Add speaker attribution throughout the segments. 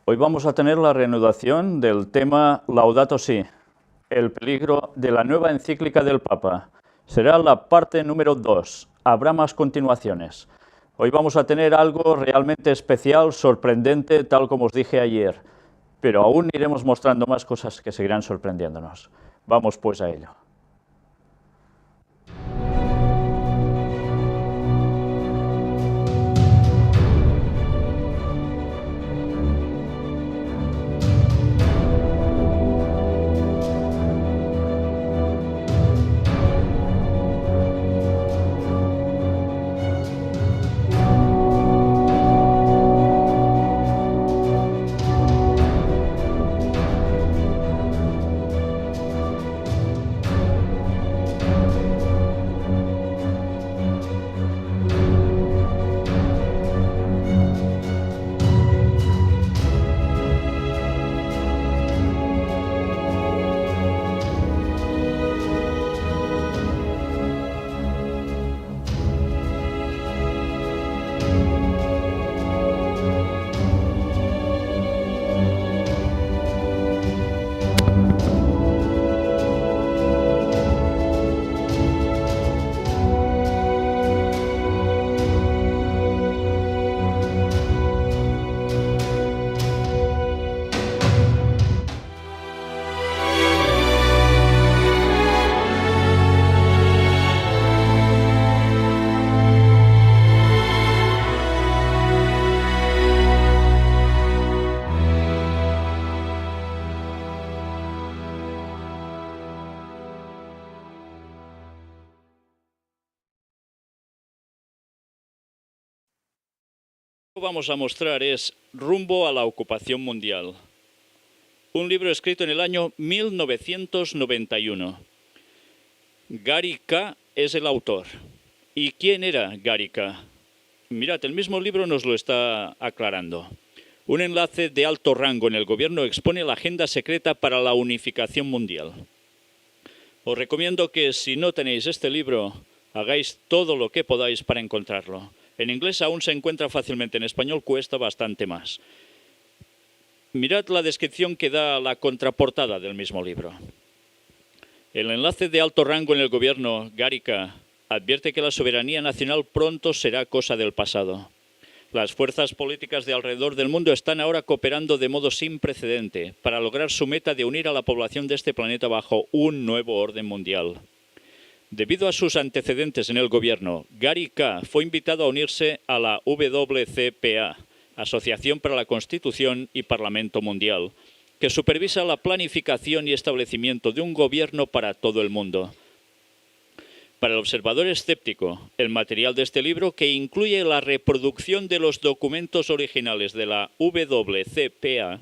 Speaker 1: Hoy vamos a tener la reanudación del tema Laudato Si, el peligro de la nueva encíclica del Papa. Será la parte número 2. Habrá más continuaciones. Hoy vamos a tener algo realmente especial, sorprendente, tal como os dije ayer. Pero aún iremos mostrando más cosas que seguirán sorprendiéndonos. Vamos pues a ello. Lo que vamos a mostrar es Rumbo a la ocupación mundial. Un libro escrito en el año 1991. Gary K. es el autor. ¿Y quién era Gary K.? Mirad, el mismo libro nos lo está aclarando. Un enlace de alto rango en el gobierno expone la agenda secreta para la unificación mundial. Os recomiendo que si no tenéis este libro, hagáis todo lo que podáis para encontrarlo. En inglés aún se encuentra fácilmente, en español cuesta bastante más. Mirad la descripción que da la contraportada del mismo libro. El enlace de alto rango en el gobierno, Gary K., advierte que la soberanía nacional pronto será cosa del pasado. Las fuerzas políticas de alrededor del mundo están ahora cooperando de modo sin precedente para lograr su meta de unir a la población de este planeta bajo un nuevo orden mundial. Debido a sus antecedentes en el gobierno, Gary K. fue invitado a unirse a la WCPA, Asociación para la Constitución y Parlamento Mundial, que supervisa la planificación y establecimiento de un gobierno para todo el mundo. Para el observador escéptico, el material de este libro, que incluye la reproducción de los documentos originales de la WCPA,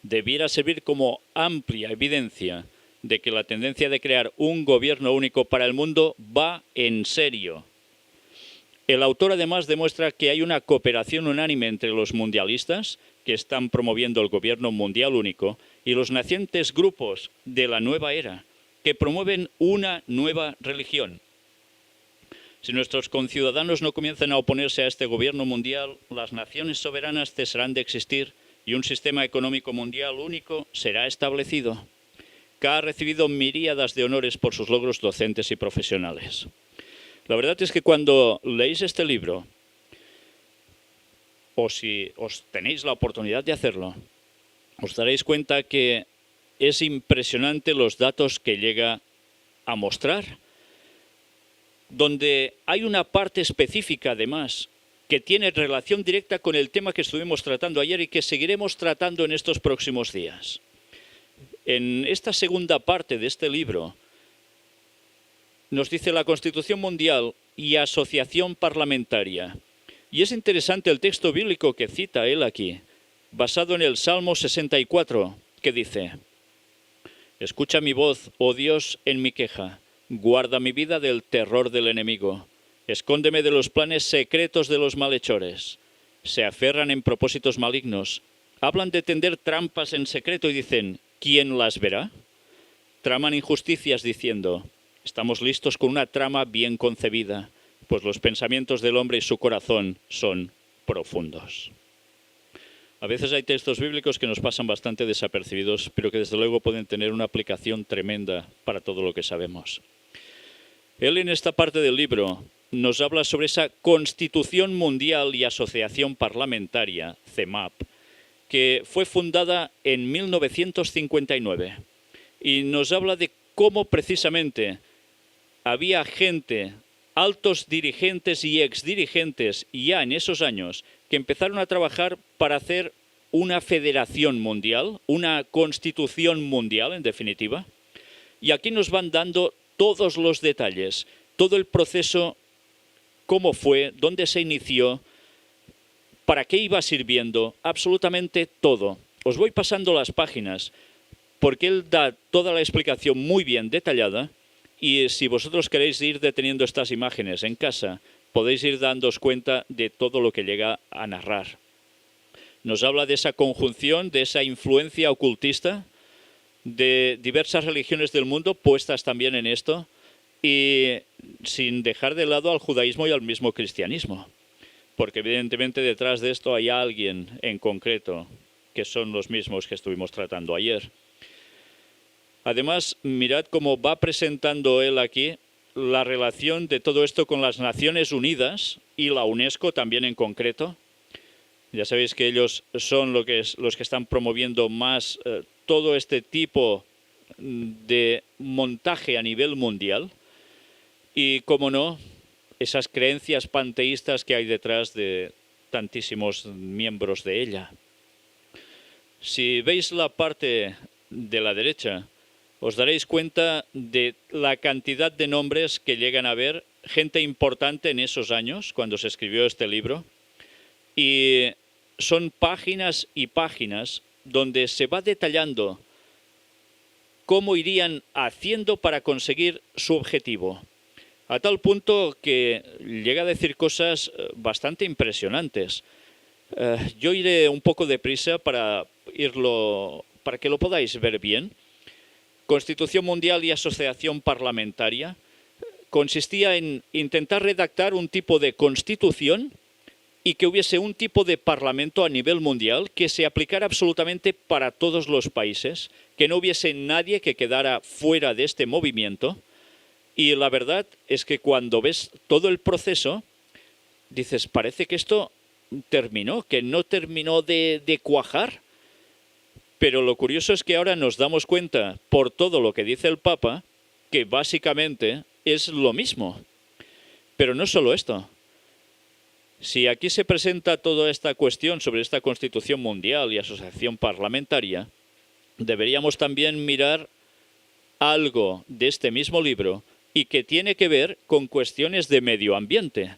Speaker 1: debiera servir como amplia evidencia de que la tendencia de crear un gobierno único para el mundo va en serio. El autor además demuestra que hay una cooperación unánime entre los mundialistas, que están promoviendo el gobierno mundial único, y los nacientes grupos de la nueva era, que promueven una nueva religión. Si nuestros conciudadanos no comienzan a oponerse a este gobierno mundial, las naciones soberanas cesarán de existir y un sistema económico mundial único será establecido. K. ha recibido miríadas de honores por sus logros docentes y profesionales. La verdad es que cuando leéis este libro, o si os tenéis la oportunidad de hacerlo, os daréis cuenta que es impresionante los datos que llega a mostrar, donde hay una parte específica además que tiene relación directa con el tema que estuvimos tratando ayer y que seguiremos tratando en estos próximos días. En esta segunda parte de este libro nos dice la Constitución Mundial y Asociación Parlamentaria. Y es interesante el texto bíblico que cita él aquí, basado en el Salmo 64, que dice: Escucha mi voz, oh Dios, en mi queja. Guarda mi vida del terror del enemigo. Escóndeme de los planes secretos de los malhechores. Se aferran en propósitos malignos. Hablan de tender trampas en secreto y dicen: ¿quién las verá? Traman injusticias diciendo: estamos listos con una trama bien concebida, pues los pensamientos del hombre y su corazón son profundos. A veces hay textos bíblicos que nos pasan bastante desapercibidos, pero que desde luego pueden tener una aplicación tremenda para todo lo que sabemos. Él en esta parte del libro nos habla sobre esa Constitución Mundial y Asociación Parlamentaria, CEMAP, que fue fundada en 1959. Y nos habla de cómo precisamente había gente, altos dirigentes y exdirigentes ya en esos años, que empezaron a trabajar para hacer una federación mundial, una constitución mundial en definitiva. Y aquí nos van dando todos los detalles, todo el proceso, cómo fue, dónde se inició, para qué iba sirviendo, absolutamente todo. Os voy pasando las páginas porque él da toda la explicación muy bien detallada y si vosotros queréis ir deteniendo estas imágenes en casa, podéis ir dándoos cuenta de todo lo que llega a narrar. Nos habla de esa conjunción, de esa influencia ocultista, de diversas religiones del mundo puestas también en esto y sin dejar de lado al judaísmo y al mismo cristianismo. Porque evidentemente detrás de esto hay alguien en concreto, que son los mismos que estuvimos tratando ayer. Además, mirad cómo va presentando él aquí la relación de todo esto con las Naciones Unidas y la UNESCO también en concreto. Ya sabéis que ellos son los que están promoviendo más todo este tipo de montaje a nivel mundial. Y, como no, esas creencias panteístas que hay detrás de tantísimos miembros de ella. Si veis la parte de la derecha, os daréis cuenta de la cantidad de nombres que llegan a haber, gente importante en esos años, cuando se escribió este libro. Y son páginas y páginas donde se va detallando cómo irían haciendo para conseguir su objetivo. A tal punto que llega a decir cosas bastante impresionantes. Yo iré un poco deprisa para que lo podáis ver bien. Constitución Mundial y Asociación Parlamentaria consistía en intentar redactar un tipo de constitución y que hubiese un tipo de parlamento a nivel mundial que se aplicara absolutamente para todos los países, que no hubiese nadie que quedara fuera de este movimiento. Y la verdad es que cuando ves todo el proceso, dices, parece que esto terminó, que no terminó de cuajar. Pero lo curioso es que ahora nos damos cuenta, por todo lo que dice el Papa, que básicamente es lo mismo. Pero no solo esto. Si aquí se presenta toda esta cuestión sobre esta Constitución Mundial y Asociación Parlamentaria, deberíamos también mirar algo de este mismo libro y que tiene que ver con cuestiones de medio ambiente.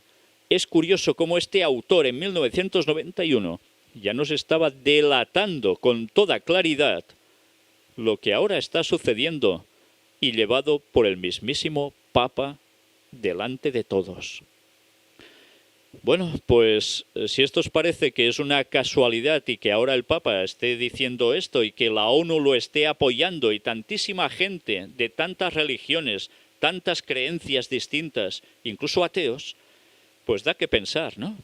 Speaker 1: Es curioso cómo este autor en 1991 ya nos estaba delatando con toda claridad lo que ahora está sucediendo y llevado por el mismísimo Papa delante de todos. Bueno, pues si esto os parece que es una casualidad y que ahora el Papa esté diciendo esto y que la ONU lo esté apoyando y tantísima gente de tantas religiones, tantas creencias distintas, incluso ateos, pues da que pensar, ¿no?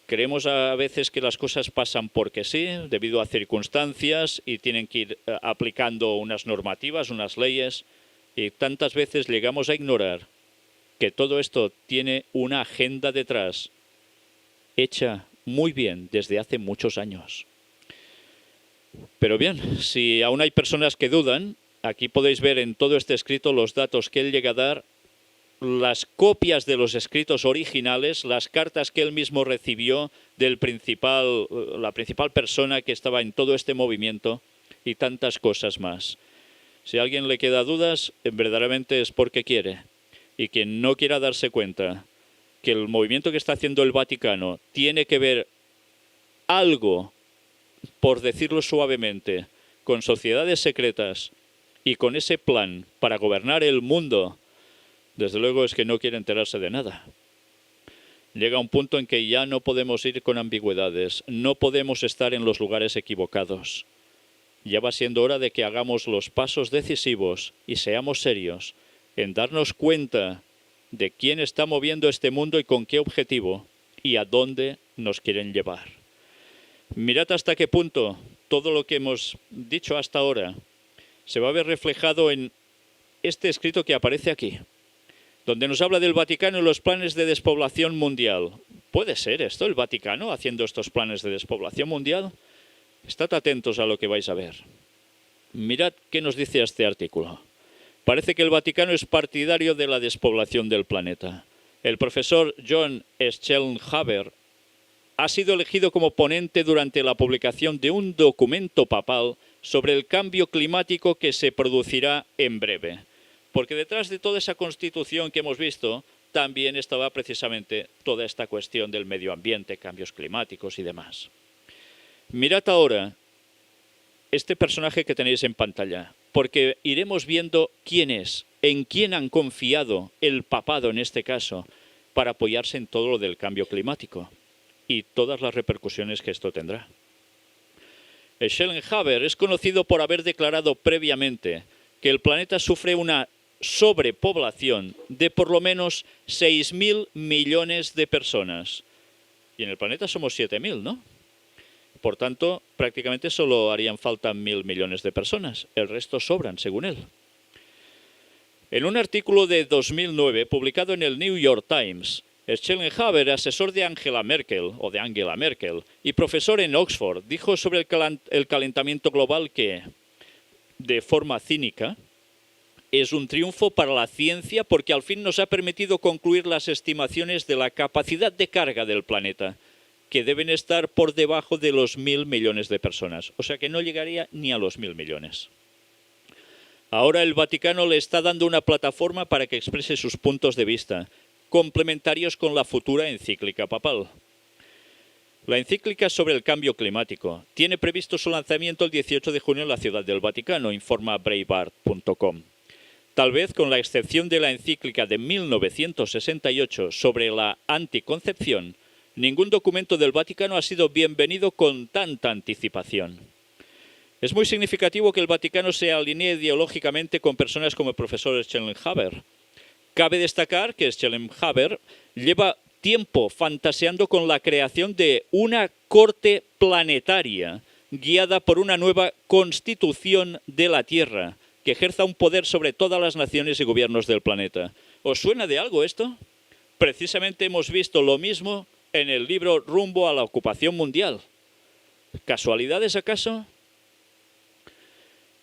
Speaker 1: Creemos a veces que las cosas pasan porque sí, debido a circunstancias y tienen que ir aplicando unas normativas, unas leyes, y tantas veces llegamos a ignorar que todo esto tiene una agenda detrás, hecha muy bien desde hace muchos años. Pero bien, si aún hay personas que dudan, aquí podéis ver en todo este escrito los datos que él llega a dar, las copias de los escritos originales, las cartas que él mismo recibió de la principal persona que estaba en todo este movimiento y tantas cosas más. Si a alguien le queda dudas, verdaderamente es porque quiere. Y quien no quiera darse cuenta que el movimiento que está haciendo el Vaticano tiene que ver algo, por decirlo suavemente, con sociedades secretas y con ese plan para gobernar el mundo, desde luego es que no quiere enterarse de nada. Llega un punto en que ya no podemos ir con ambigüedades, no podemos estar en los lugares equivocados. Ya va siendo hora de que hagamos los pasos decisivos y seamos serios en darnos cuenta de quién está moviendo este mundo y con qué objetivo y a dónde nos quieren llevar. Mirad hasta qué punto todo lo que hemos dicho hasta ahora se va a ver reflejado en este escrito que aparece aquí, donde nos habla del Vaticano y los planes de despoblación mundial. ¿Puede ser esto, el Vaticano, haciendo estos planes de despoblación mundial? Estad atentos a lo que vais a ver. Mirad qué nos dice este artículo. Parece que el Vaticano es partidario de la despoblación del planeta. El profesor John Schellnhaber ha sido elegido como ponente durante la publicación de un documento papal sobre el cambio climático que se producirá en breve. Porque detrás de toda esa constitución que hemos visto, también estaba precisamente toda esta cuestión del medio ambiente, cambios climáticos y demás. Mirad ahora este personaje que tenéis en pantalla, porque iremos viendo quién es, en quién han confiado el papado en este caso, para apoyarse en todo lo del cambio climático y todas las repercusiones que esto tendrá. Schellnhaber es conocido por haber declarado previamente que el planeta sufre una sobrepoblación de por lo menos 6.000 millones de personas. Y en el planeta somos 7.000, ¿no? Por tanto, prácticamente solo harían falta 1.000 millones de personas. El resto sobran, según él. En un artículo de 2009, publicado en el New York Times, Schellnhaber, asesor de Angela Merkel, y profesor en Oxford, dijo sobre el calentamiento global que, de forma cínica, es un triunfo para la ciencia porque al fin nos ha permitido concluir las estimaciones de la capacidad de carga del planeta, que deben estar por debajo de los 1.000 millones de personas. O sea que no llegaría ni a los 1.000 millones. Ahora el Vaticano le está dando una plataforma para que exprese sus puntos de vista, complementarios con la futura encíclica papal. La encíclica sobre el cambio climático tiene previsto su lanzamiento el 18 de junio en la Ciudad del Vaticano, informa Breitbart.com. Tal vez con la excepción de la encíclica de 1968 sobre la anticoncepción, ningún documento del Vaticano ha sido bienvenido con tanta anticipación. Es muy significativo que el Vaticano se alinee ideológicamente con personas como el profesor Schellnhaber. Cabe destacar que Schellnhaber lleva tiempo fantaseando con la creación de una corte planetaria guiada por una nueva constitución de la Tierra que ejerza un poder sobre todas las naciones y gobiernos del planeta. ¿Os suena de algo esto? Precisamente hemos visto lo mismo en el libro Rumbo a la ocupación mundial. ¿Casualidades acaso?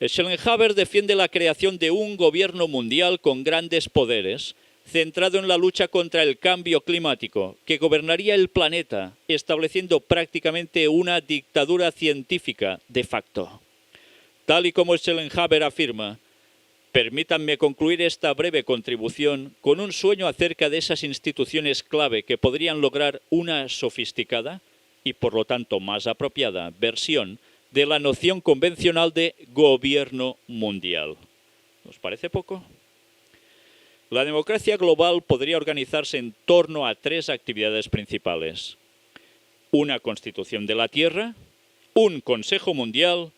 Speaker 1: Schellnhaber defiende la creación de un gobierno mundial con grandes poderes, centrado en la lucha contra el cambio climático, que gobernaría el planeta, estableciendo prácticamente una dictadura científica de facto. Tal y como Schellnhaber afirma, permítanme concluir esta breve contribución con un sueño acerca de esas instituciones clave que podrían lograr una sofisticada y por lo tanto más apropiada versión de la noción convencional de gobierno mundial. ¿Os parece poco? La democracia global podría organizarse en torno a 3 actividades principales: una constitución de la Tierra, un Consejo Mundial,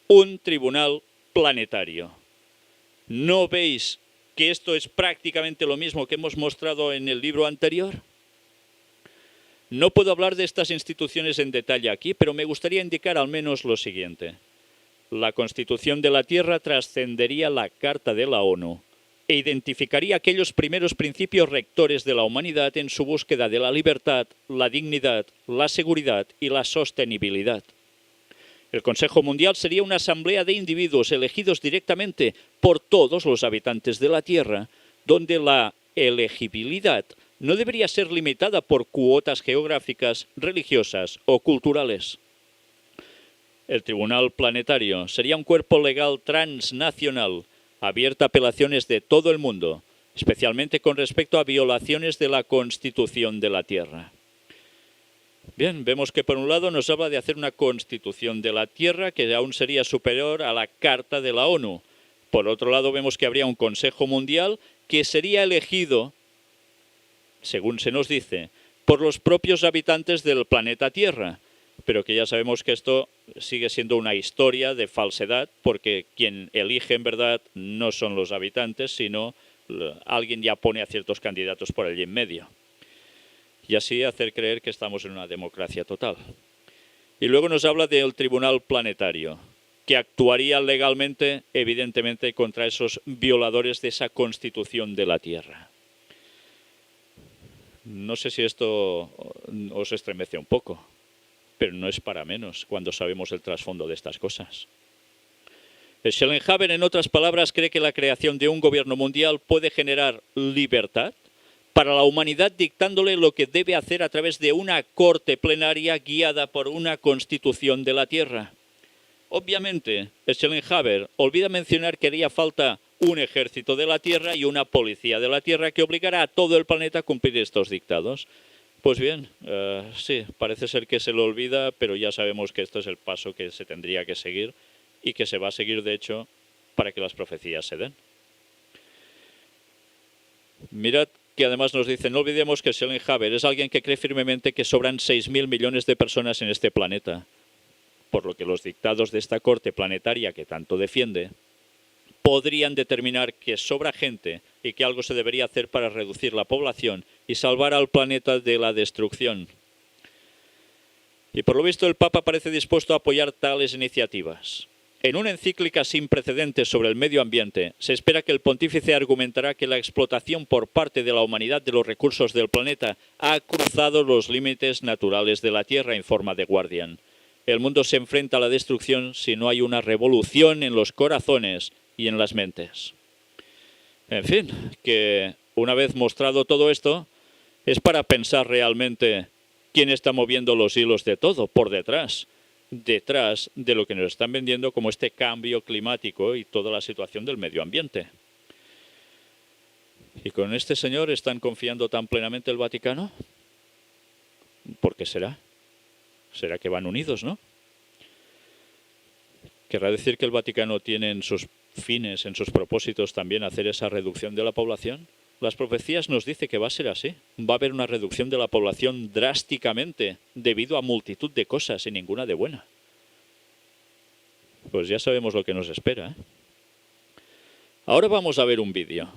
Speaker 1: un tribunal planetario. ¿No veis que esto es prácticamente lo mismo que hemos mostrado en el libro anterior? No puedo hablar de estas instituciones en detalle aquí, pero me gustaría indicar al menos lo siguiente. La Constitución de la Tierra trascendería la Carta de la ONU e identificaría aquellos primeros principios rectores de la humanidad en su búsqueda de la libertad, la dignidad, la seguridad y la sostenibilidad. El Consejo Mundial sería una asamblea de individuos elegidos directamente por todos los habitantes de la Tierra, donde la elegibilidad no debería ser limitada por cuotas geográficas, religiosas o culturales. El Tribunal Planetario sería un cuerpo legal transnacional, abierto a apelaciones de todo el mundo, especialmente con respecto a violaciones de la Constitución de la Tierra. Bien, vemos que por un lado nos habla de hacer una Constitución de la Tierra que aún sería superior a la Carta de la ONU. Por otro lado vemos que habría un Consejo Mundial que sería elegido, según se nos dice, por los propios habitantes del planeta Tierra, pero que ya sabemos que esto sigue siendo una historia de falsedad, porque quien elige en verdad no son los habitantes, sino alguien ya pone a ciertos candidatos por allí en medio. Y así hacer creer que estamos en una democracia total. Y luego nos habla del Tribunal Planetario, que actuaría legalmente, evidentemente, contra esos violadores de esa constitución de la Tierra. No sé si esto os estremece un poco, pero no es para menos cuando sabemos el trasfondo de estas cosas. Schellenhaber, en otras palabras, cree que la creación de un gobierno mundial puede generar libertad para la humanidad, dictándole lo que debe hacer a través de una corte plenaria guiada por una constitución de la Tierra. Obviamente, Schellenhaber olvida mencionar que haría falta un ejército de la Tierra y una policía de la Tierra que obligará a todo el planeta a cumplir estos dictados. Pues bien, sí, parece ser que se lo olvida, pero ya sabemos que esto es el paso que se tendría que seguir y que se va a seguir, de hecho, para que las profecías se den. Mirad que además nos dice, no olvidemos que Schellenhaber es alguien que cree firmemente que sobran 6.000 millones de personas en este planeta, por lo que los dictados de esta corte planetaria que tanto defiende podrían determinar que sobra gente y que algo se debería hacer para reducir la población y salvar al planeta de la destrucción. Y por lo visto el Papa parece dispuesto a apoyar tales iniciativas. En una encíclica sin precedentes sobre el medio ambiente, se espera que el pontífice argumentará que la explotación por parte de la humanidad de los recursos del planeta ha cruzado los límites naturales de la Tierra, informa The Guardian. El mundo se enfrenta a la destrucción si no hay una revolución en los corazones y en las mentes. En fin, que una vez mostrado todo esto, es para pensar realmente quién está moviendo los hilos de todo por detrás de lo que nos están vendiendo como este cambio climático y toda la situación del medio ambiente. ¿Y con este señor están confiando tan plenamente el Vaticano? ¿Por qué será? ¿Será que van unidos, no? ¿Querrá decir que el Vaticano tiene en sus fines, en sus propósitos también hacer esa reducción de la población? Las profecías nos dicen que va a ser así. Va a haber una reducción de la población drásticamente debido a multitud de cosas y ninguna de buena. Pues ya sabemos lo que nos espera, ¿eh? Ahora vamos a ver un vídeo.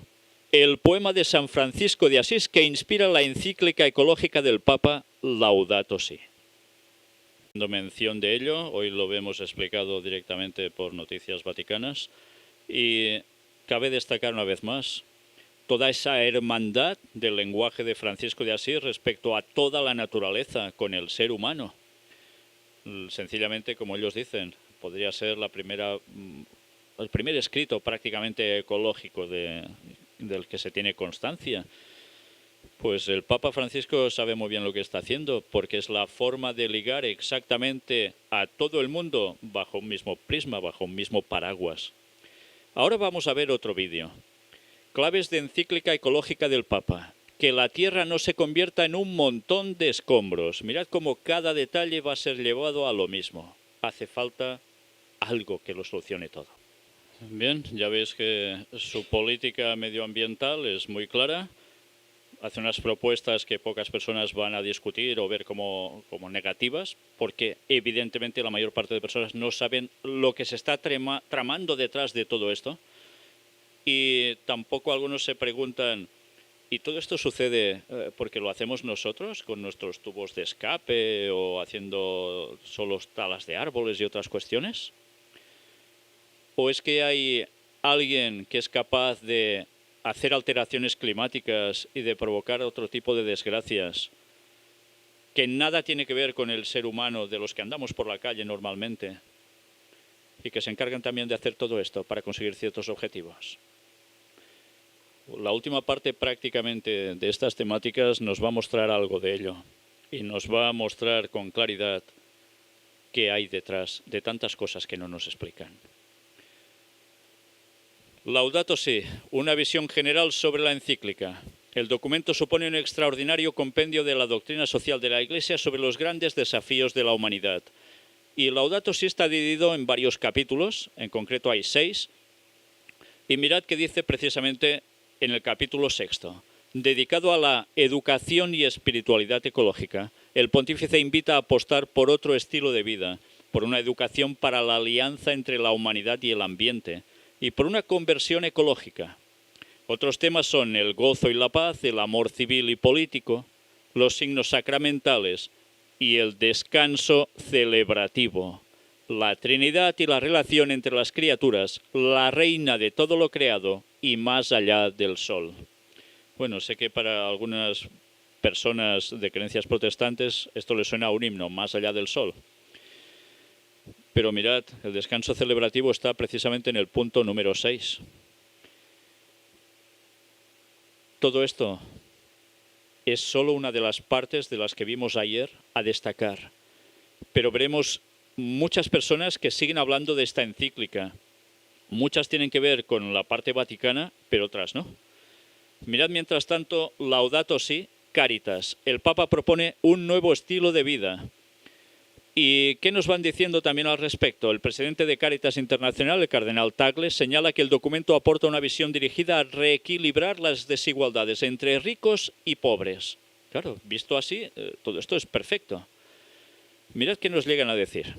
Speaker 1: El poema de San Francisco de Asís que inspira la encíclica ecológica del Papa Laudato Si. Haciendo mención de ello, hoy lo vemos explicado directamente por Noticias Vaticanas y cabe destacar una vez más toda esa hermandad del lenguaje de Francisco de Asís respecto a toda la naturaleza con el ser humano. Sencillamente, como ellos dicen, podría ser el primer escrito prácticamente ecológico del que se tiene constancia. Pues el Papa Francisco sabe muy bien lo que está haciendo, porque es la forma de ligar exactamente a todo el mundo bajo un mismo prisma, bajo un mismo paraguas. Ahora vamos a ver otro vídeo. Claves de encíclica ecológica del Papa. Que la Tierra no se convierta en un montón de escombros. Mirad cómo cada detalle va a ser llevado a lo mismo. Hace falta algo que lo solucione todo. Bien, ya veis que su política medioambiental es muy clara. Hace unas propuestas que pocas personas van a discutir o ver como negativas, porque evidentemente la mayor parte de personas no saben lo que se está tramando detrás de todo esto. Y tampoco algunos se preguntan, ¿y todo esto sucede porque lo hacemos nosotros con nuestros tubos de escape o haciendo solo talas de árboles y otras cuestiones? ¿O es que hay alguien que es capaz de hacer alteraciones climáticas y de provocar otro tipo de desgracias que nada tiene que ver con el ser humano de los que andamos por la calle normalmente y que se encargan también de hacer todo esto para conseguir ciertos objetivos? La última parte prácticamente de estas temáticas nos va a mostrar algo de ello y nos va a mostrar con claridad qué hay detrás de tantas cosas que no nos explican. Laudato Si, una visión general sobre la encíclica. El documento supone un extraordinario compendio de la doctrina social de la Iglesia sobre los grandes desafíos de la humanidad. Y Laudato Si está dividido en varios capítulos, en concreto hay 6. Y mirad que dice precisamente en el capítulo 6, dedicado a la educación y espiritualidad ecológica. El pontífice invita a apostar por otro estilo de vida, por una educación para la alianza entre la humanidad y el ambiente, y por una conversión ecológica. Otros temas son el gozo y la paz, el amor civil y político, los signos sacramentales, y el descanso celebrativo. La Trinidad y la relación entre las criaturas, la reina de todo lo creado y más allá del sol. Bueno, sé que para algunas personas de creencias protestantes esto les suena a un himno, más allá del sol. Pero mirad, el descanso celebrativo está precisamente en el punto número 6. Todo esto es solo una de las partes de las que vimos ayer a destacar. Pero veremos muchas personas que siguen hablando de esta encíclica. Muchas tienen que ver con la parte vaticana, pero otras no. Mirad, mientras tanto, Laudato Si, Caritas. El Papa propone un nuevo estilo de vida. ¿Y qué nos van diciendo también al respecto? El presidente de Caritas Internacional, el cardenal Tagle, señala que el documento aporta una visión dirigida a reequilibrar las desigualdades entre ricos y pobres. Claro, visto así, todo esto es perfecto. Mirad qué nos llegan a decir.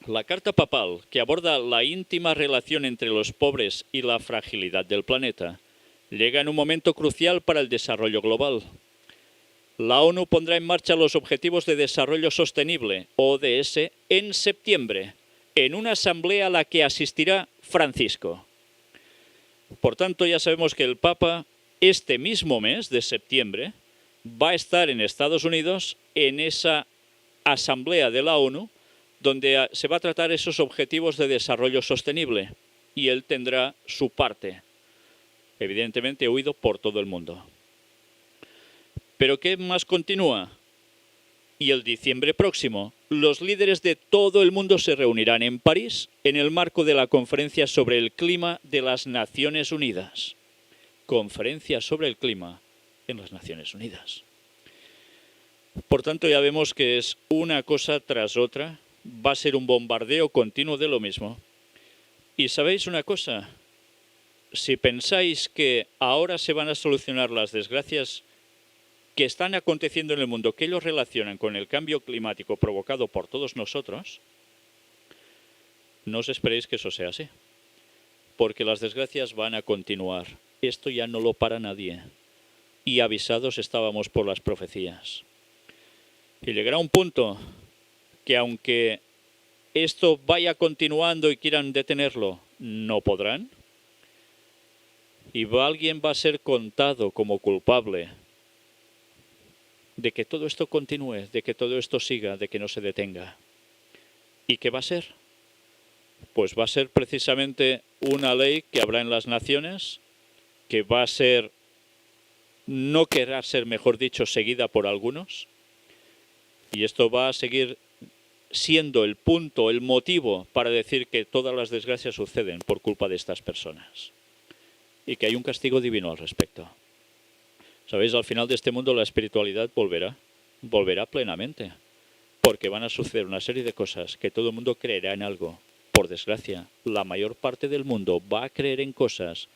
Speaker 1: La carta papal, que aborda la íntima relación entre los pobres y la fragilidad del planeta, llega en un momento crucial para el desarrollo global. La ONU pondrá en marcha los Objetivos de Desarrollo Sostenible, ODS, en septiembre, en una asamblea a la que asistirá Francisco. Por tanto, ya sabemos que el Papa, este mismo mes de septiembre, va a estar en Estados Unidos en esa asamblea de la ONU, donde se va a tratar esos objetivos de desarrollo sostenible, y él tendrá su parte, evidentemente oído por todo el mundo. ¿Pero qué más continúa? Y el diciembre próximo, los líderes de todo el mundo se reunirán en París en el marco de la Conferencia sobre el Clima de las Naciones Unidas. Conferencia sobre el Clima en las Naciones Unidas. Por tanto, ya vemos que es una cosa tras otra, va a ser un bombardeo continuo de lo mismo. Y ¿sabéis una cosa? Si pensáis que ahora se van a solucionar las desgracias que están aconteciendo en el mundo, que ellos relacionan con el cambio climático provocado por todos nosotros, no os esperéis que eso sea así, porque las desgracias van a continuar. Esto ya no lo para nadie. Y avisados estábamos por las profecías. Y llegará un punto que aunque esto vaya continuando y quieran detenerlo, no podrán. Y alguien va a ser contado como culpable de que todo esto continúe, de que todo esto siga, de que no se detenga. ¿Y qué va a ser? Pues va a ser precisamente una ley que habrá en las naciones, que va a ser, no querrá ser, mejor dicho, seguida por algunos. Y esto va a seguir siendo el punto, el motivo para decir que todas las desgracias suceden por culpa de estas personas. Y que hay un castigo divino al respecto. ¿Sabéis? Al final de este mundo la espiritualidad volverá plenamente. Porque van a suceder una serie de cosas que todo el mundo creerá en algo. Por desgracia, la mayor parte del mundo va a creer en cosas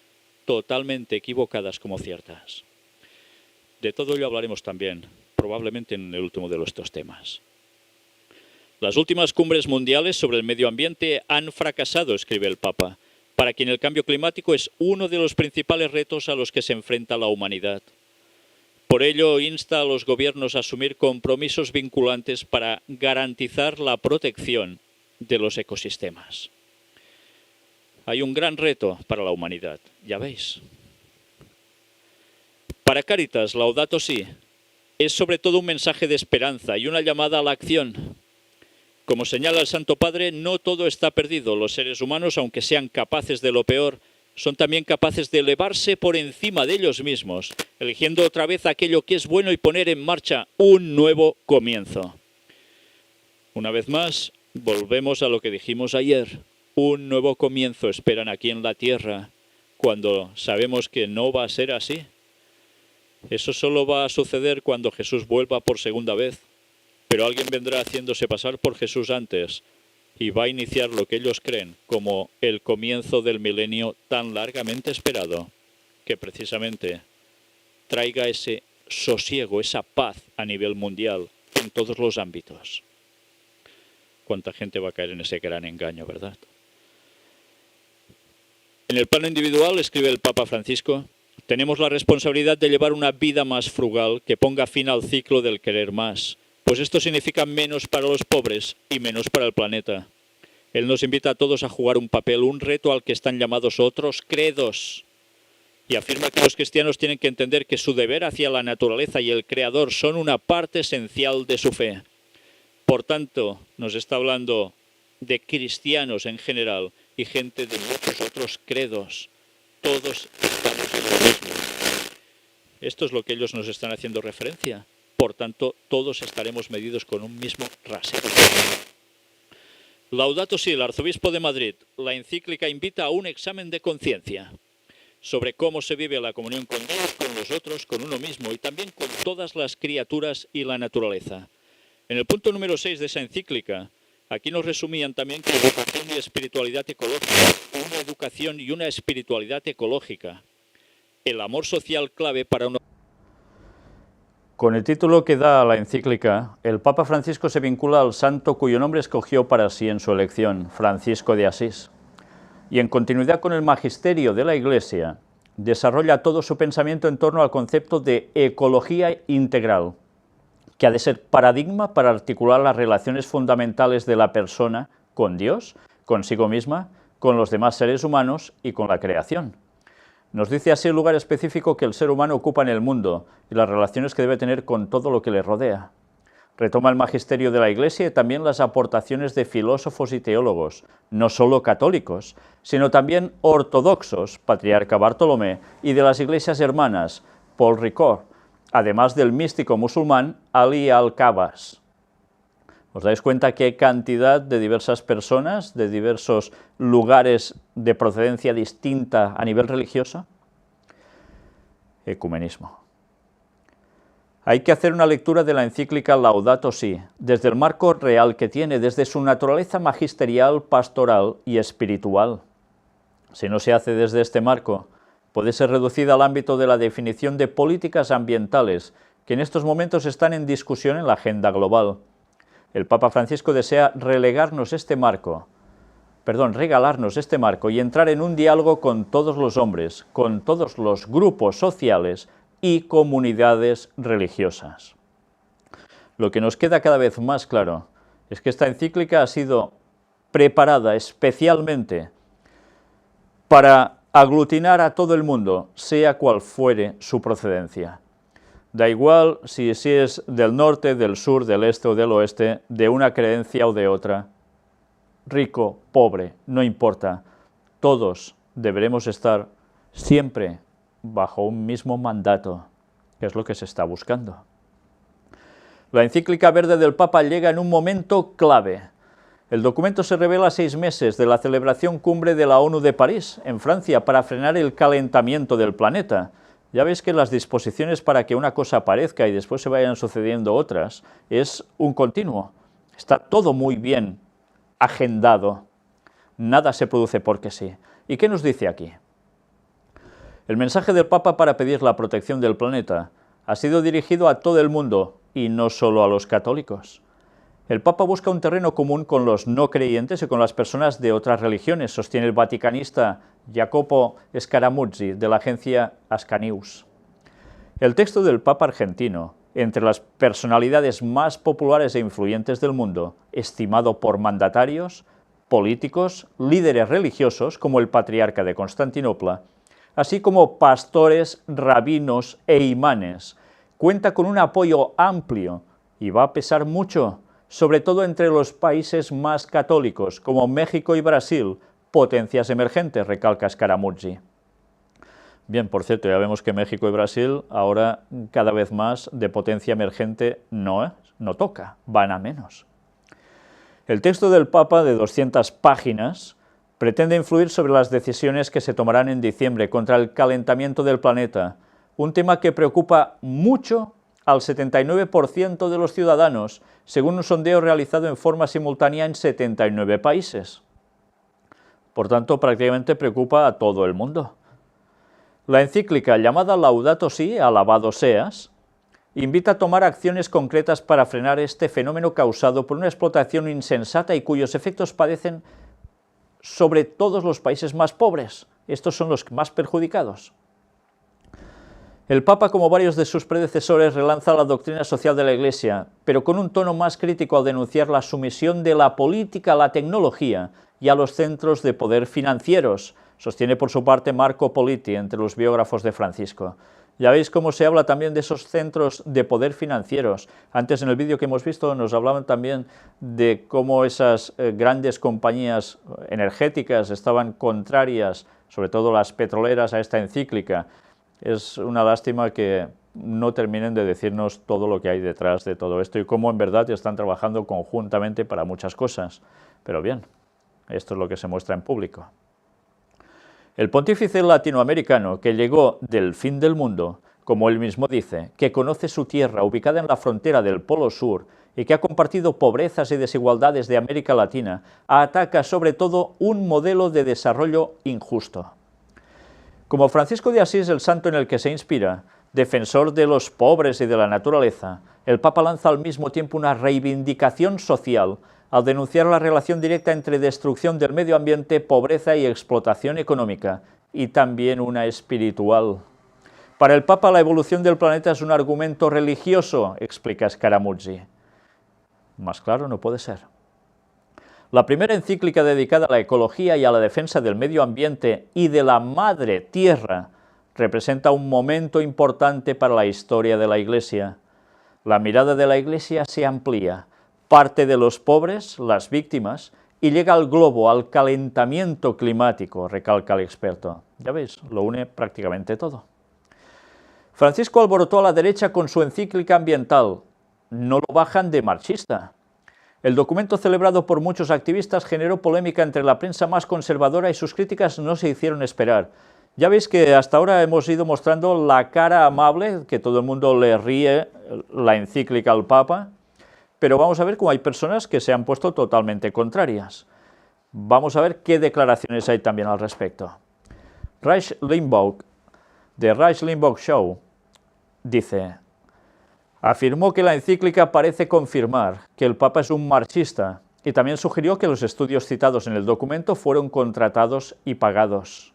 Speaker 1: totalmente equivocadas como ciertas. De todo ello hablaremos también, probablemente en el último de estos temas. Las últimas cumbres mundiales sobre el medio ambiente han fracasado, escribe el Papa, para quien el cambio climático es uno de los principales retos a los que se enfrenta la humanidad. Por ello, insta a los gobiernos a asumir compromisos vinculantes para garantizar la protección de los ecosistemas. Hay un gran reto para la humanidad, ya veis. Para Cáritas, Laudato Si es sobre todo un mensaje de esperanza y una llamada a la acción. Como señala el Santo Padre, no todo está perdido. Los seres humanos, aunque sean capaces de lo peor, son también capaces de elevarse por encima de ellos mismos, eligiendo otra vez aquello que es bueno y poner en marcha un nuevo comienzo. Una vez más, volvemos a lo que dijimos ayer. Un nuevo comienzo esperan aquí en la tierra, cuando sabemos que no va a ser así. Eso solo va a suceder cuando Jesús vuelva por segunda vez. Pero alguien vendrá haciéndose pasar por Jesús antes y va a iniciar lo que ellos creen como el comienzo del milenio tan largamente esperado, que precisamente traiga ese sosiego, esa paz a nivel mundial en todos los ámbitos. ¿Cuánta gente va a caer en ese gran engaño, verdad? En el plano individual, escribe el Papa Francisco, tenemos la responsabilidad de llevar una vida más frugal que ponga fin al ciclo del querer más, Pues esto significa menos para los pobres y menos para el planeta. Él nos invita a todos a jugar un papel, un reto al que están llamados otros credos. Y afirma que los cristianos tienen que entender que su deber hacia la naturaleza y el Creador son una parte esencial de su fe. Por tanto, nos está hablando de cristianos en general y gente de muchos otros credos. Todos estamos en lo mismo. Esto es lo que ellos nos están haciendo referencia. Por tanto, todos estaremos medidos con un mismo rasero. Laudato Si, el arzobispo de Madrid, la encíclica invita a un examen de conciencia sobre cómo se vive la comunión con Dios, con los otros, con uno mismo y también con todas las criaturas y la naturaleza. En el punto número 6 de esa encíclica, aquí nos resumían también que educación y espiritualidad ecológica, una educación y una espiritualidad ecológica, el amor social clave para una... Con el título que da a la encíclica, el Papa Francisco se vincula al santo cuyo nombre escogió para sí en su elección, Francisco de Asís. Y en continuidad con el magisterio de la Iglesia, desarrolla todo su pensamiento en torno al concepto de ecología integral, que ha de ser paradigma para articular las relaciones fundamentales de la persona con Dios, consigo misma, con los demás seres humanos y con la creación. Nos dice así el lugar específico que el ser humano ocupa en el mundo y las relaciones que debe tener con todo lo que le rodea. Retoma el magisterio de la Iglesia y también las aportaciones de filósofos y teólogos, no solo católicos, sino también ortodoxos, Patriarca Bartolomé, y de las iglesias hermanas, Paul Ricoeur, además del místico musulmán Ali al-Khawass. ¿Os dais cuenta qué cantidad de diversas personas, de diversos lugares de procedencia distinta a nivel religioso? Ecumenismo. Hay que hacer una lectura de la encíclica Laudato Si, desde el marco real que tiene, desde su naturaleza magisterial, pastoral y espiritual. Si no se hace desde este marco, puede ser reducida al ámbito de la definición de políticas ambientales, que en estos momentos están en discusión en la agenda global. El Papa Francisco desea regalarnos este marco y entrar en un diálogo con todos los hombres, con todos los grupos sociales y comunidades religiosas. Lo que nos queda cada vez más claro es que esta encíclica ha sido preparada especialmente para aglutinar a todo el mundo, sea cual fuere su procedencia. Da igual si es del norte, del sur, del este o del oeste, de una creencia o de otra, rico, pobre, no importa, todos deberemos estar siempre bajo un mismo mandato, que es lo que se está buscando. La encíclica verde del Papa llega en un momento clave. El documento se revela a 6 meses de la celebración cumbre de la ONU de París, en Francia, para frenar el calentamiento del planeta. Ya veis que las disposiciones para que una cosa aparezca y después se vayan sucediendo otras es un continuo. Está todo muy bien agendado. Nada se produce porque sí. ¿Y qué nos dice aquí? El mensaje del Papa para pedir la protección del planeta ha sido dirigido a todo el mundo y no solo a los católicos. El Papa busca un terreno común con los no creyentes y con las personas de otras religiones, sostiene el vaticanista Jacopo Scaramuzzi, de la agencia Ascanius. El texto del Papa argentino, entre las personalidades más populares e influyentes del mundo, estimado por mandatarios, políticos, líderes religiosos, como el patriarca de Constantinopla, así como pastores, rabinos e imanes, cuenta con un apoyo amplio y va a pesar mucho, sobre todo entre los países más católicos, como México y Brasil, potencias emergentes, recalca Scaramuzzi. Bien, por cierto, ya vemos que México y Brasil ahora cada vez más de potencia emergente no toca, van a menos. El texto del Papa, de 200 páginas, pretende influir sobre las decisiones que se tomarán en diciembre contra el calentamiento del planeta, un tema que preocupa mucho al 79% de los ciudadanos, según un sondeo realizado en forma simultánea en 79 países. Por tanto, prácticamente preocupa a todo el mundo. La encíclica llamada Laudato Si, alabado seas, invita a tomar acciones concretas para frenar este fenómeno causado por una explotación insensata y cuyos efectos padecen sobre todos los países más pobres. Estos son los más perjudicados. El Papa, como varios de sus predecesores, relanza la doctrina social de la Iglesia, pero con un tono más crítico al denunciar la sumisión de la política a la tecnología y a los centros de poder financieros, sostiene por su parte Marco Politi entre los biógrafos de Francisco. Ya veis cómo se habla también de esos centros de poder financieros. Antes, en el vídeo que hemos visto, nos hablaban también de cómo esas grandes compañías energéticas estaban contrarias, sobre todo las petroleras, a esta encíclica. Es una lástima que no terminen de decirnos todo lo que hay detrás de todo esto y cómo en verdad están trabajando conjuntamente para muchas cosas. Pero bien, esto es lo que se muestra en público. El pontífice latinoamericano, que llegó del fin del mundo, como él mismo dice, que conoce su tierra ubicada en la frontera del Polo Sur y que ha compartido pobrezas y desigualdades de América Latina, ataca sobre todo un modelo de desarrollo injusto. Como Francisco de Asís, el santo en el que se inspira, defensor de los pobres y de la naturaleza, el Papa lanza al mismo tiempo una reivindicación social al denunciar la relación directa entre destrucción del medio ambiente, pobreza y explotación económica, y también una espiritual. Para el Papa, la evolución del planeta es un argumento religioso, explica Scaramucci. Más claro no puede ser. La primera encíclica dedicada a la ecología y a la defensa del medio ambiente y de la madre tierra representa un momento importante para la historia de la Iglesia. La mirada de la Iglesia se amplía, parte de los pobres, las víctimas, y llega al globo, al calentamiento climático, recalca el experto. Ya veis, lo une prácticamente todo. Francisco alborotó a la derecha con su encíclica ambiental. No lo bajan de marxista. El documento, celebrado por muchos activistas, generó polémica entre la prensa más conservadora y sus críticas no se hicieron esperar. Ya veis que hasta ahora hemos ido mostrando la cara amable, que todo el mundo le ríe la encíclica al Papa, pero vamos a ver cómo hay personas que se han puesto totalmente contrarias. Vamos a ver qué declaraciones hay también al respecto. Rush Limbaugh, de Rush Limbaugh Show, dice: afirmó que la encíclica parece confirmar que el Papa es un marxista y también sugirió que los estudios citados en el documento fueron contratados y pagados.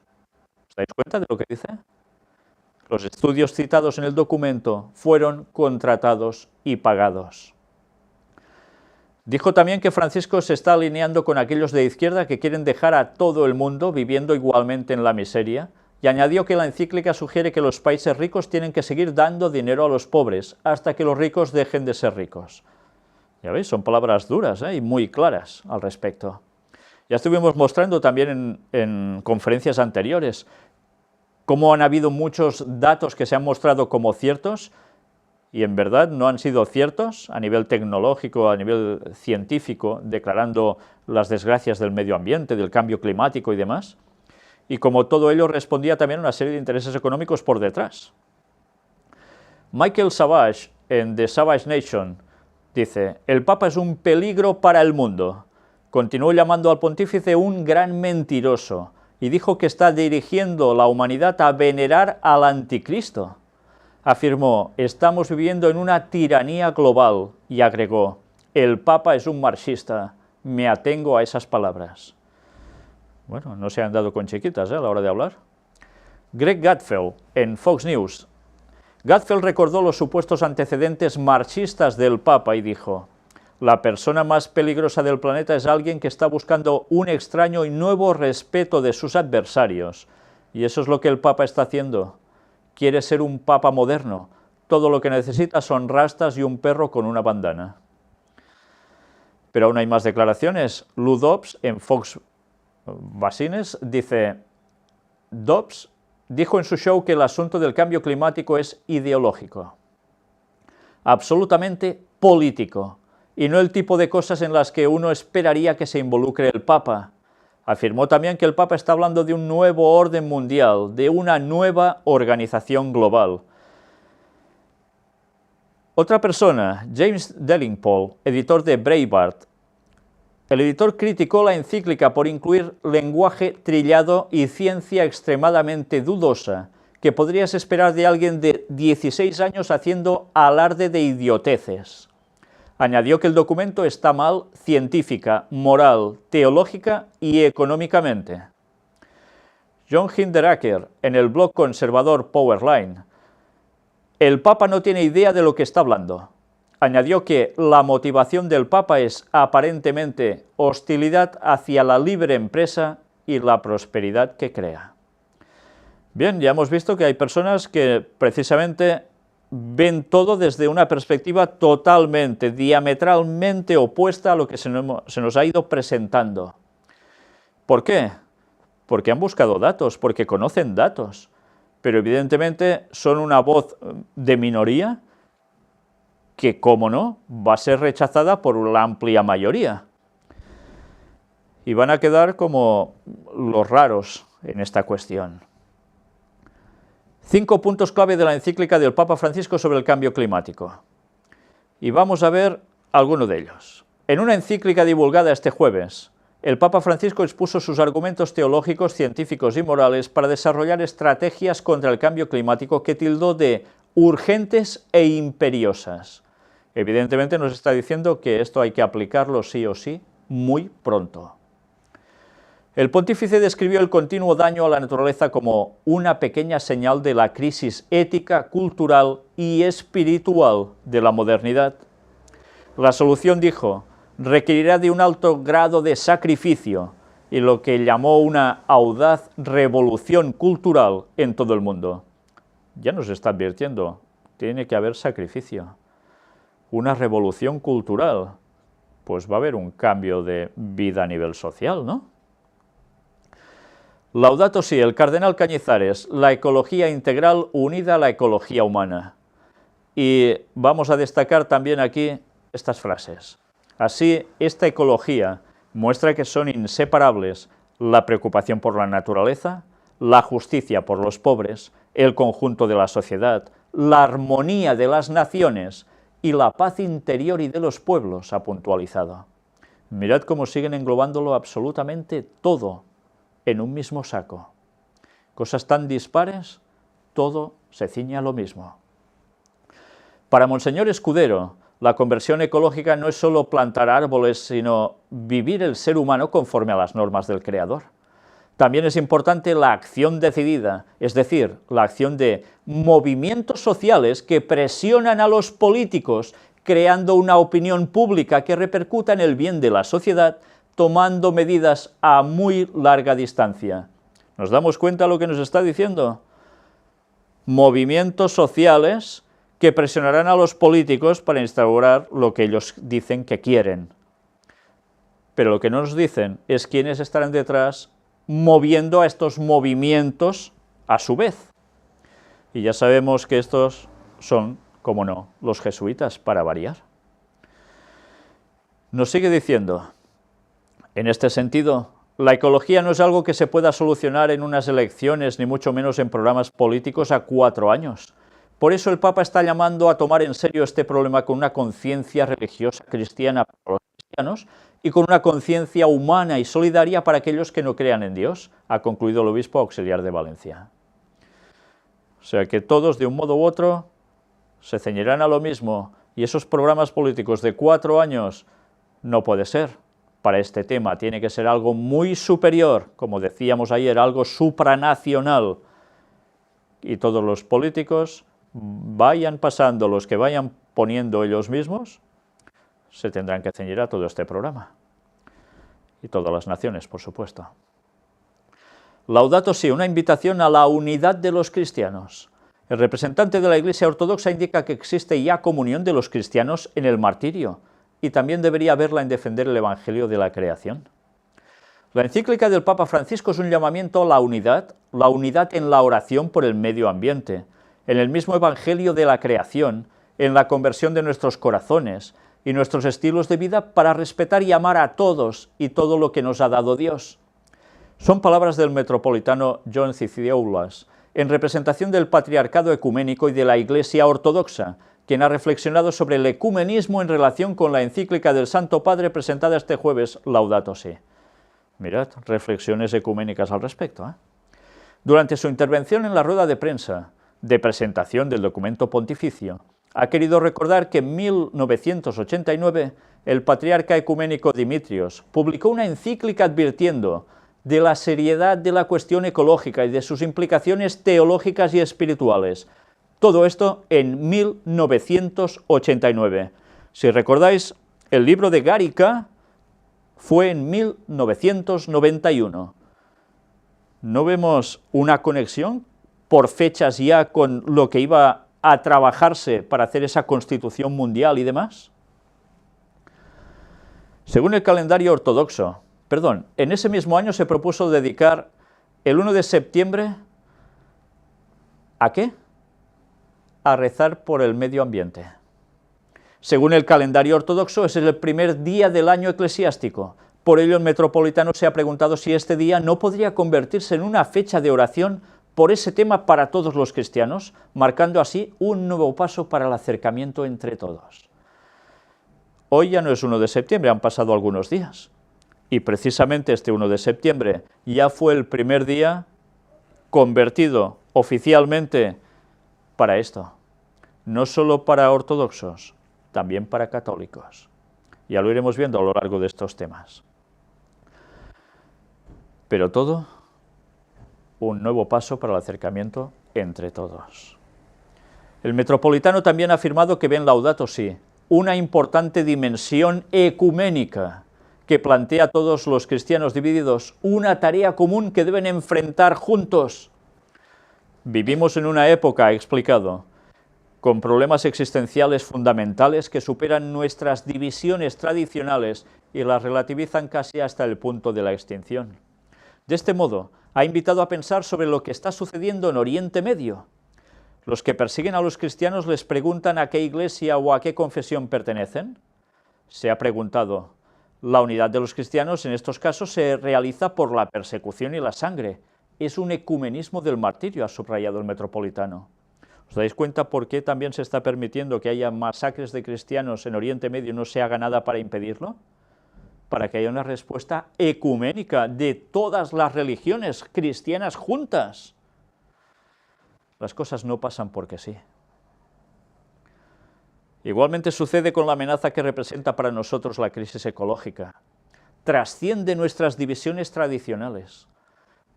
Speaker 1: ¿Os dais cuenta de lo que dice? Los estudios citados en el documento fueron contratados y pagados. Dijo también que Francisco se está alineando con aquellos de izquierda que quieren dejar a todo el mundo viviendo igualmente en la miseria, y añadió que la encíclica sugiere que los países ricos tienen que seguir dando dinero a los pobres hasta que los ricos dejen de ser ricos. Ya veis, son palabras duras y muy claras al respecto. Ya estuvimos mostrando también en conferencias anteriores cómo han habido muchos datos que se han mostrado como ciertos y en verdad no han sido ciertos a nivel tecnológico, a nivel científico, declarando las desgracias del medio ambiente, del cambio climático y demás. Y como todo ello respondía también a una serie de intereses económicos por detrás. Michael Savage, en The Savage Nation, dice: el Papa es un peligro para el mundo. Continuó llamando al pontífice un gran mentiroso y dijo que está dirigiendo la humanidad a venerar al anticristo. Afirmó: estamos viviendo en una tiranía global, y agregó: el Papa es un marxista. Me atengo a esas palabras. Bueno, no se han dado con chiquitas a la hora de hablar. Greg Gutfeld, en Fox News. Gutfeld recordó los supuestos antecedentes marxistas del Papa y dijo: la persona más peligrosa del planeta es alguien que está buscando un extraño y nuevo respeto de sus adversarios. Y eso es lo que el Papa está haciendo. Quiere ser un Papa moderno. Todo lo que necesita son rastas y un perro con una bandana. Pero aún hay más declaraciones. Lou Dobbs, en Fox Basines, dice: Dobbs dijo en su show que el asunto del cambio climático es ideológico, absolutamente político, y no el tipo de cosas en las que uno esperaría que se involucre el Papa. Afirmó también que el Papa está hablando de un nuevo orden mundial, de una nueva organización global. Otra persona, James Delingpole, editor de Breitbart. El editor criticó la encíclica por incluir lenguaje trillado y ciencia extremadamente dudosa, que podrías esperar de alguien de 16 años haciendo alarde de idioteces. Añadió que el documento está mal científica, moral, teológica y económicamente. John Hinderaker, en el blog conservador Powerline,
Speaker 2: el Papa no tiene idea de lo que está hablando. Añadió que la motivación del Papa es aparentemente hostilidad hacia la libre empresa y la prosperidad que crea. Bien, ya hemos visto que hay personas que precisamente ven todo desde una perspectiva totalmente, diametralmente opuesta a lo que se nos ha ido presentando. ¿Por qué? Porque han buscado datos, porque conocen datos, pero evidentemente son una voz de minoría que, como no, va a ser rechazada por la amplia mayoría. Y van a quedar como los raros en esta cuestión. 5 puntos clave de la encíclica del Papa Francisco sobre el cambio climático. Y vamos a ver alguno de ellos. En una encíclica divulgada este jueves, el Papa Francisco expuso sus argumentos teológicos, científicos y morales para desarrollar estrategias contra el cambio climático que tildó de urgentes e imperiosas. Evidentemente nos está diciendo que esto hay que aplicarlo sí o sí muy pronto. El pontífice describió el continuo daño a la naturaleza como una pequeña señal de la crisis ética, cultural y espiritual de la modernidad. La solución, dijo, requerirá de un alto grado de sacrificio y lo que llamó una audaz revolución cultural en todo el mundo. Ya nos está advirtiendo, tiene que haber sacrificio. Una revolución cultural, pues va a haber un cambio de vida a nivel social, ¿no? Laudato Si, el cardenal Cañizares, la ecología integral unida a la ecología humana. Y vamos a destacar también aquí estas frases. Así, esta ecología muestra que son inseparables la preocupación por la naturaleza, la justicia por los pobres, el conjunto de la sociedad, la armonía de las naciones y la paz interior y de los pueblos, ha puntualizado. Mirad cómo siguen englobándolo absolutamente todo en un mismo saco. Cosas tan dispares, todo se ciñe a lo mismo. Para Monseñor Escudero, la conversión ecológica no es solo plantar árboles, sino vivir el ser humano conforme a las normas del Creador. También es importante la acción decidida, es decir, la acción de movimientos sociales que presionan a los políticos, creando una opinión pública que repercuta en el bien de la sociedad, tomando medidas a muy larga distancia. ¿Nos damos cuenta de lo que nos está diciendo? Movimientos sociales que presionarán a los políticos para instaurar lo que ellos dicen que quieren. Pero lo que no nos dicen es quiénes estarán detrás moviendo a estos movimientos a su vez. Y ya sabemos que estos son, como no, los jesuitas, para variar. Nos sigue diciendo, en este sentido, la ecología no es algo que se pueda solucionar en unas elecciones, ni mucho menos en programas políticos a 4 años. Por eso el Papa está llamando a tomar en serio este problema con una conciencia religiosa cristiana para los cristianos y con una conciencia humana y solidaria para aquellos que no crean en Dios, ha concluido el obispo auxiliar de Valencia. O sea que todos, de un modo u otro, se ceñirán a lo mismo, y esos programas políticos de 4 años no puede ser. Para este tema tiene que ser algo muy superior, como decíamos ayer, algo supranacional. Y todos los políticos vayan pasando, los que vayan poniendo ellos mismos, se tendrán que ceñir a todo este programa. Y todas las naciones, por supuesto. Laudato Si, una invitación a la unidad de los cristianos. El representante de la Iglesia Ortodoxa indica que existe ya comunión de los cristianos en el martirio, y también debería haberla en defender el Evangelio de la creación. La encíclica del Papa Francisco es un llamamiento a la unidad en la oración por el medio ambiente, en el mismo Evangelio de la creación, en la conversión de nuestros corazones y nuestros estilos de vida para respetar y amar a todos y todo lo que nos ha dado Dios. Son palabras del metropolitano John Cicioulas, en representación del Patriarcado Ecuménico y de la Iglesia Ortodoxa, quien ha reflexionado sobre el ecumenismo en relación con la encíclica del Santo Padre presentada este jueves, Laudato Si. Mirad, reflexiones ecuménicas al respecto, ¿eh? Durante su intervención en la rueda de prensa de presentación del documento pontificio, ha querido recordar que en 1989 el patriarca ecuménico Dimitrios publicó una encíclica advirtiendo de la seriedad de la cuestión ecológica y de sus implicaciones teológicas y espirituales, Todo esto en 1989. Si recordáis, el libro de Gary K. fue en 1991. ¿No vemos una conexión por fechas ya con lo que iba a trabajarse para hacer esa constitución mundial y demás? Según el calendario ortodoxo, en ese mismo año se propuso dedicar el 1 de septiembre ¿a qué? A rezar por el medio ambiente. Según el calendario ortodoxo, ese es el primer día del año eclesiástico. Por ello, el metropolitano se ha preguntado si este día no podría convertirse en una fecha de oración por ese tema para todos los cristianos, marcando así un nuevo paso para el acercamiento entre todos. Hoy ya no es 1 de septiembre, han pasado algunos días. Y precisamente este 1 de septiembre ya fue el primer día convertido oficialmente para esto. No solo para ortodoxos, también para católicos. Ya lo iremos viendo a lo largo de estos temas. Pero todo un nuevo paso para el acercamiento entre todos. El metropolitano también ha afirmado que ve en Laudato Si una importante dimensión ecuménica que plantea a todos los cristianos divididos una tarea común que deben enfrentar juntos. Vivimos en una época, ha explicado, con problemas existenciales fundamentales que superan nuestras divisiones tradicionales y las relativizan casi hasta el punto de la extinción. De este modo, ha invitado a pensar sobre lo que está sucediendo en Oriente Medio. Los que persiguen a los cristianos les preguntan a qué iglesia o a qué confesión pertenecen. Se ha preguntado, la unidad de los cristianos en estos casos se realiza por la persecución y la sangre. Es un ecumenismo del martirio, ha subrayado el metropolitano. ¿Os dais cuenta por qué también se está permitiendo que haya masacres de cristianos en Oriente Medio y no se haga nada para impedirlo? Para que haya una respuesta ecuménica de todas las religiones cristianas juntas. Las cosas no pasan porque sí. Igualmente sucede con la amenaza que representa para nosotros la crisis ecológica. Trasciende nuestras divisiones tradicionales.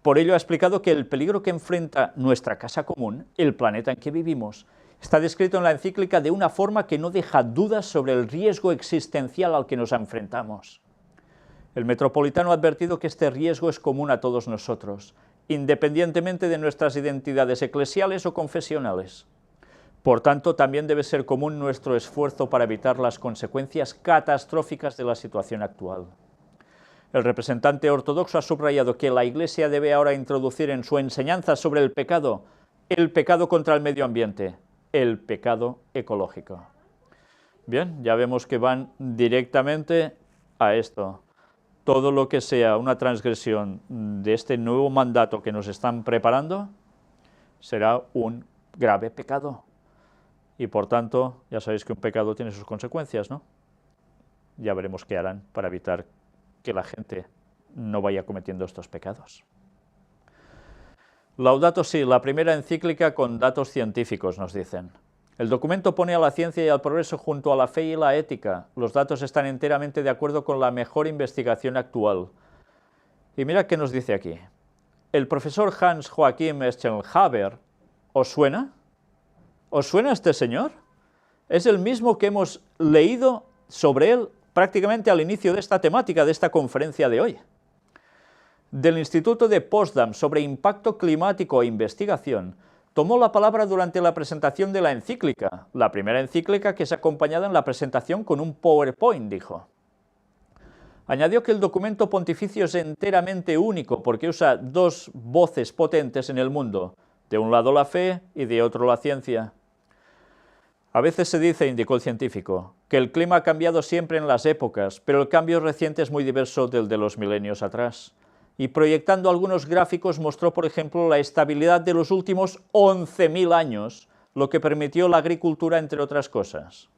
Speaker 2: Por ello ha explicado que el peligro que enfrenta nuestra casa común, el planeta en que vivimos, está descrito en la encíclica de una forma que no deja dudas sobre el riesgo existencial al que nos enfrentamos. El metropolitano ha advertido que este riesgo es común a todos nosotros, independientemente de nuestras identidades eclesiales o confesionales. Por tanto, también debe ser común nuestro esfuerzo para evitar las consecuencias catastróficas de la situación actual. El representante ortodoxo ha subrayado que la Iglesia debe ahora introducir en su enseñanza sobre el pecado contra el medio ambiente, el pecado ecológico. Bien, ya vemos que van directamente a esto. Todo lo que sea una transgresión de este nuevo mandato que nos están preparando será un grave pecado. Y por tanto, ya sabéis que un pecado tiene sus consecuencias, ¿no? Ya veremos qué harán para evitar que la gente no vaya cometiendo estos pecados. Laudato Si, la primera encíclica con datos científicos, nos dicen. El documento pone a la ciencia y al progreso junto a la fe y la ética. Los datos están enteramente de acuerdo con la mejor investigación actual. Y mira qué nos dice aquí. El profesor Hans Joachim Schellhaber, ¿os suena? ¿Os suena este señor? Es el mismo que hemos leído sobre él prácticamente al inicio de esta temática, de esta conferencia de hoy. Del Instituto de Potsdam sobre Impacto Climático e Investigación, tomó la palabra durante la presentación de la encíclica, la primera encíclica que es acompañada en la presentación con un PowerPoint, dijo. Añadió que el documento pontificio es enteramente único porque usa dos voces potentes en el mundo, de un lado la fe y de otro la ciencia. A veces se dice, indicó el científico, que el clima ha cambiado siempre en las épocas, pero el cambio reciente es muy diverso del de los milenios atrás. Y proyectando algunos gráficos mostró, por ejemplo, la estabilidad de los últimos 11.000 años, lo que permitió la agricultura, entre otras cosas.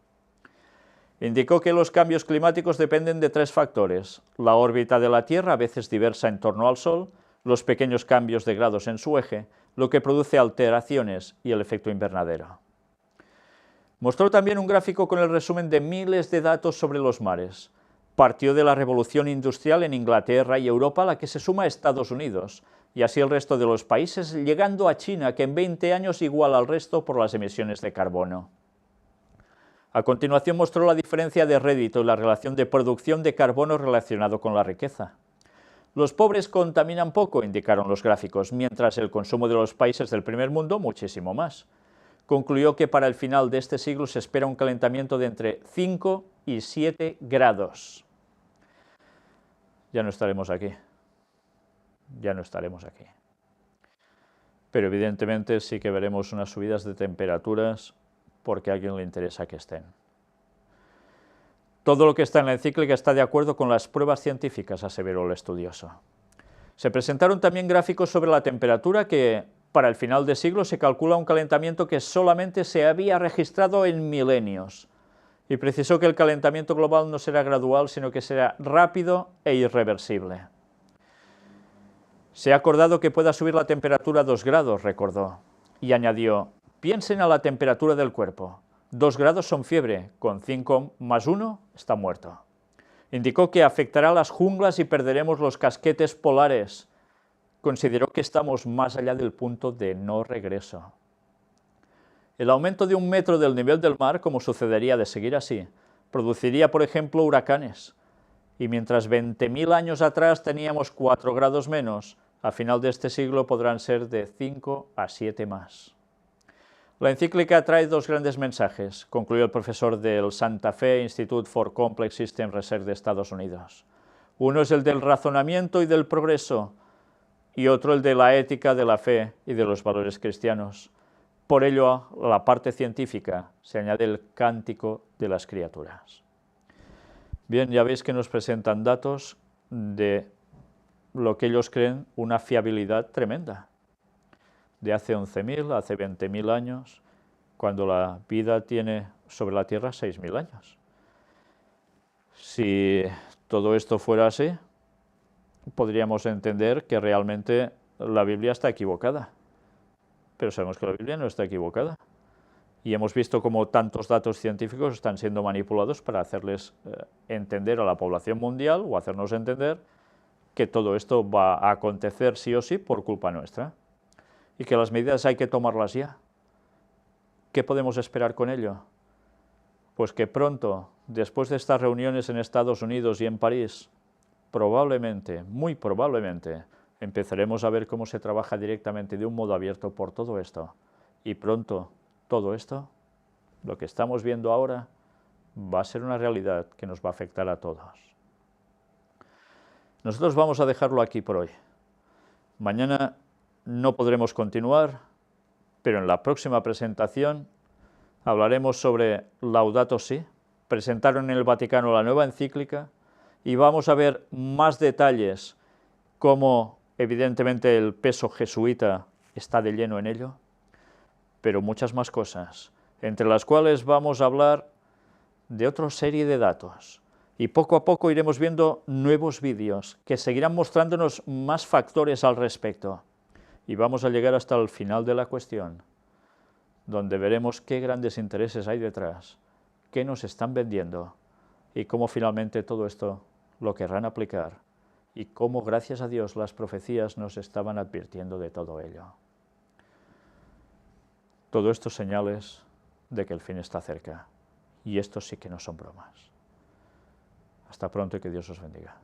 Speaker 2: Indicó que los cambios climáticos dependen de tres factores: la órbita de la Tierra, a veces diversa en torno al Sol, los pequeños cambios de grados en su eje, lo que produce alteraciones y el efecto invernadero. Mostró también un gráfico con el resumen de miles de datos sobre los mares. partió de la revolución industrial en Inglaterra y Europa, a la que se suma Estados Unidos, y así el resto de los países, llegando a China, que en 20 años iguala al resto por las emisiones de carbono. A continuación mostró la diferencia de rédito y la relación de producción de carbono relacionado con la riqueza. Los pobres contaminan poco, indicaron los gráficos, mientras el consumo de los países del primer mundo muchísimo más. Concluyó que para el final de este siglo se espera un calentamiento de entre 5 y 7 grados. Ya no estaremos aquí. Ya no estaremos aquí. Pero evidentemente sí que veremos unas subidas de temperaturas porque a alguien le interesa que estén. Todo lo que está en la encíclica está de acuerdo con las pruebas científicas, aseveró el estudioso. Se presentaron también gráficos sobre la temperatura que, para el final de siglo, se calcula un calentamiento que solamente se había registrado en milenios, y precisó que el calentamiento global no será gradual, sino que será rápido e irreversible. Se ha acordado que pueda subir la temperatura a 2 grados, recordó, y añadió, piensen a la temperatura del cuerpo. 2 grados son fiebre, con 5 más 1 está muerto. Indicó que afectará a las junglas y perderemos los casquetes polares. Consideró que estamos más allá del punto de no regreso. El aumento de 1 metro del nivel del mar, como sucedería de seguir así, produciría, por ejemplo, huracanes. Y mientras 20.000 años atrás teníamos 4 grados menos, a final de este siglo podrán ser de 5 a 7 más. La encíclica trae 2 grandes mensajes, concluyó el profesor del Santa Fe Institute for Complex System Research de Estados Unidos. Uno es el del razonamiento y del progreso, y otro el de la ética, de la fe y de los valores cristianos. Por ello, a la parte científica se añade el cántico de las criaturas. Bien, ya veis que nos presentan datos de lo que ellos creen una fiabilidad tremenda. De hace 11.000, hace 20.000 años, cuando la vida tiene sobre la Tierra 6.000 años. Si todo esto fuera así, podríamos entender que realmente la Biblia está equivocada. Pero sabemos que la Biblia no está equivocada. Y hemos visto cómo tantos datos científicos están siendo manipulados para hacerles entender a la población mundial o hacernos entender que todo esto va a acontecer sí o sí por culpa nuestra. Y que las medidas hay que tomarlas ya. ¿Qué podemos esperar con ello? Pues que pronto, después de estas reuniones en Estados Unidos y en París, probablemente, muy probablemente, empezaremos a ver cómo se trabaja directamente de un modo abierto por todo esto. Y pronto, todo esto, lo que estamos viendo ahora, va a ser una realidad que nos va a afectar a todos. Nosotros vamos a dejarlo aquí por hoy. Mañana no podremos continuar, pero en la próxima presentación hablaremos sobre Laudato Si. Presentaron en el Vaticano la nueva encíclica y vamos a ver más detalles, cómo evidentemente el peso jesuita está de lleno en ello, pero muchas más cosas, entre las cuales vamos a hablar de otra serie de datos. Y poco a poco iremos viendo nuevos vídeos que seguirán mostrándonos más factores al respecto. Y vamos a llegar hasta el final de la cuestión, donde veremos qué grandes intereses hay detrás, qué nos están vendiendo y cómo finalmente todo esto lo querrán aplicar y cómo, gracias a Dios, las profecías nos estaban advirtiendo de todo ello. Todo esto señales de que el fin está cerca y estos sí que no son bromas. Hasta pronto y que Dios os bendiga.